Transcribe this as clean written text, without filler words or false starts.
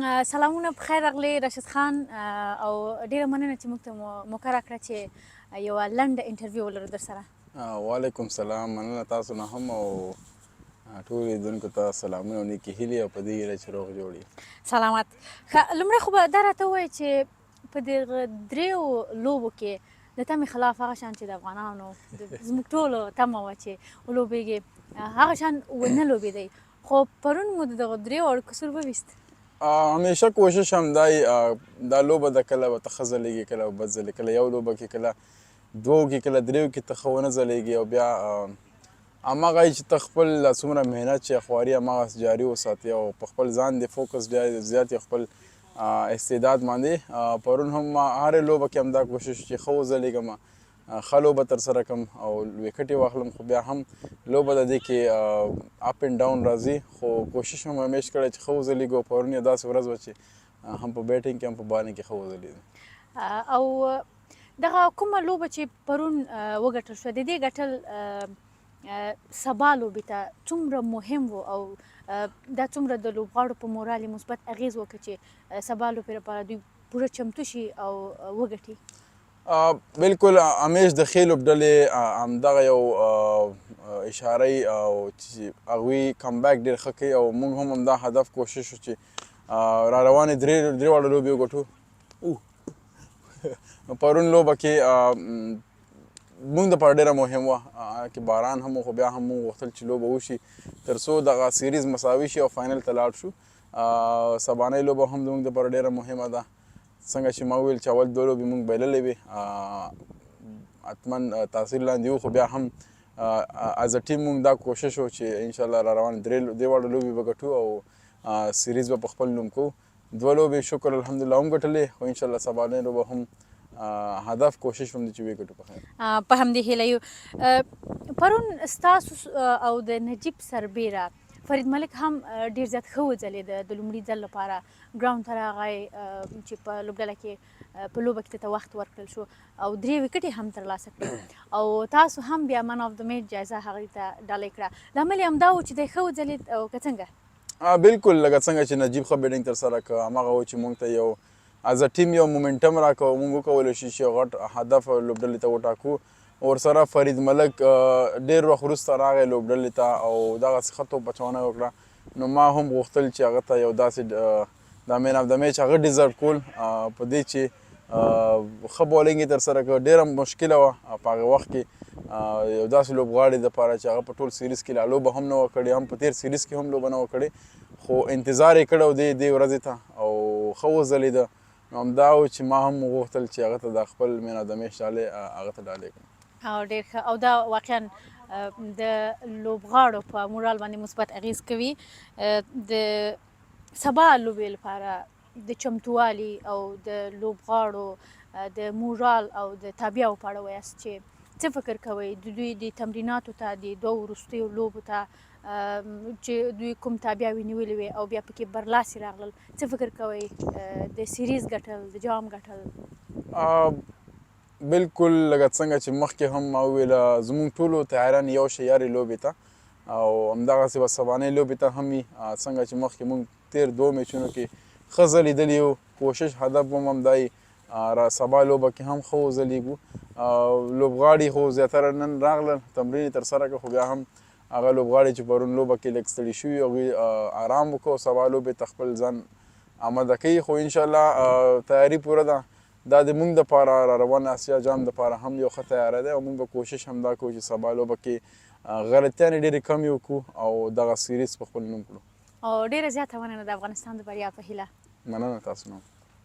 سلامونه په خیر راغلی راشد خان او ډیره مننه چې موږ ته موقع راکړه چې یوه لنډه انټرویو ولرو در سره. وعلیکم سلام، مننه تاسو نه هم او ټولو لیدونکو ته سلامونه او نیکې هیلې او په دې هیله چې روغ جوړ یې. سلامت. ښه لومړی خو به دا راته ووایې چې په دغه دریو لوبو کې د تمې خلاف هغه شان چې د افغانانو زموږ ټولو تمه وه چې ولوبېږي هغه شان ونه لوبېدی، خو پرون مو د دغه دریو اړیکو سور وویست. همیشه کوشش همدای دا لوبه د کله به ته ښه ځلېږي کله به بد ځلېږي، کله یو لوبه کې کله دوو کې کله دریو کې ته ښه ونه ځلېږي او بیا هماغه چې ته خپل څومره محنت چې خواري هماغه جاري وساتې او په خپل ځان دې فوکس زیات یې خپل استعداد باندې. پرون هم هرې لوبه کې همدا کوشش چې ښه وځلېږم، ښه لوبه ترسره کړم او وکټ یې واخلم، خو بیا هم لوبه د دې کې اپ اینډ ډاون راځي، خو کوشش هم همیش کړی چې ښه وځلېږو. پرون یې داسې ورځ وه چې هم په بیټینګ کې هم په بالینګ کې ښه وځلېدو. او دغه کومه لوبه چې پرون وګټل شوه د دې ګټل سبا لوبې ته څومره مهم و او دا څومره د لوبغاړو په مورال یې مثبت اغېز وکړ چې سبا لوبې لپاره دوی پوره چمتو شي او وګټي؟ بالکل همیش د ښې لوبډلې همدغه یو اشاره یي او چې هغوی کمبیک ډېر ښه کوي او موږ هم همدا هدف کوشش و چې را روانې درې واړه لوبې وګټو. پرون لوبه کې موږ دپاره ډېره مهم وه کې باران هم و، خو بیا هم موږ غوښتل چې لوبه وشي تر څو دغه سیریز مساوي شي او فاینل ته لاړ شو. سبانۍ لوبه هم زموږ دپاره ډېره مهمه ده. څنګه چې ما وویل چې اول دوه لوبې موږ بایللې وې حتما تاثیر لاندې وو، خو بیا هم از ا ټیم موږ دا کوشش و چې انشاءالله را روانې درې واړه لوبې به ګټو او سیریز به په خپل نوم کوو. دوه لوبې شکر الحمدلله هم ګټلې، خو انشاءالله سبانۍ لوبه هم هدف کوشش هم دی چې وګټو په خیر. په همدې هیله یو. پرون ستاسو او د نجیب سربیره فرید ملک هم ډېر زیات ښه وځلېده، د لومړي ځل لپاره ګراوند ته راغی چې په لوبډله کې په لوبه کې ته وخت ورکړل شو او 3 وکټې هم ترلاسه کړې او تاسو هم بیا من آف د میچ جایزه هغوی ته ډالۍ کړه. لامل یې همدا و چې دی ښه وځلېد او که څنګه؟ بالکل لکه څنګه چې نجیب ښه بیټینګ ترسره کړه، هماغه و چې موږ ته یو از ا ټیم یو مومنټم راکړه او موږ وکولی شو چې یو غټ هدف لوبډلې ته وټاکو. ورسره فرید ملک ډېر وخت وروسته راغی لوبډلې ته او دغسې ښه توپ اچونه یې وکړه، نو ما هم غوښتل چې هغه ته یو داسې د مین اف د میچ هغه ډیزرو کول په دې چې ښه بالینګ یې ترسره کړه. ډېره مشکله وه په هغه وخت کې یو داسې لوبغاړي دپاره چې هغه په ټول سیریز کې لا لوبه هم نه وه کړې، هم په تېر سیریز کې هم لوبه نه وه کړې، خو انتظار یې کړی و دې ورځې ته او ښه وځلېده. نو همدا و چې ما هم وغوښتل چې هغه ته د خپل مین اف د میچ ډالۍ هغه ته ډالۍ کړم. او ډېر ښه. او دا واقعا د لوبغاړو په مورال باندې مثبت اغېز کوي. د سبا لوبې لپاره د چمتووالي او د لوبغاړو د مورال او د تابعو په اړه وایاست چې څه فکر کوئ د دوی د تمریناتو ته د دوو وروستیو لوبو ته چې دوی کوم تابعاوې نیولې وې او بیا پکې برلاسي راغلل، څه فکر کوئ د سیریز ګټل د جام ګټل؟ بالکل لکه څنګه چې مخکې هم ما وویله زموږ ټولو تیاریان یو شی یارې لوبې ته او همدغسې به سبانۍ لوبې ته هم وي. څنګه چې مخکې موږ تېر دوو میچونو کې ښه ځلېدلي یو، کوشش هدف هم همدا یي سبا لوبه کې هم ښه وځلېږو. لوبغاړي خو زیاتره نن راغلل تمرین یې ترسره کړه، خو بیا هم هغه لوبغاړي چې پرون لوبه کې لږ ستړي شوي هغوی آرام وکړو، سبا لوبې ته خپل ځان آماده کوي. خو انشاءالله تیاري پوره ده، دا د موږ دپاره را روان اسیا جام دپاره هم یو ښه تیاری دی او موږ به کوشش همدا کوو چې سبا لوبه کې غلطیانې ډېرې کمې وکړو او دغه سیریز په خپل نوم کړو. او ډېره زیاته مننه د افغانستان د بریا په هیله. مننه تاسو نه.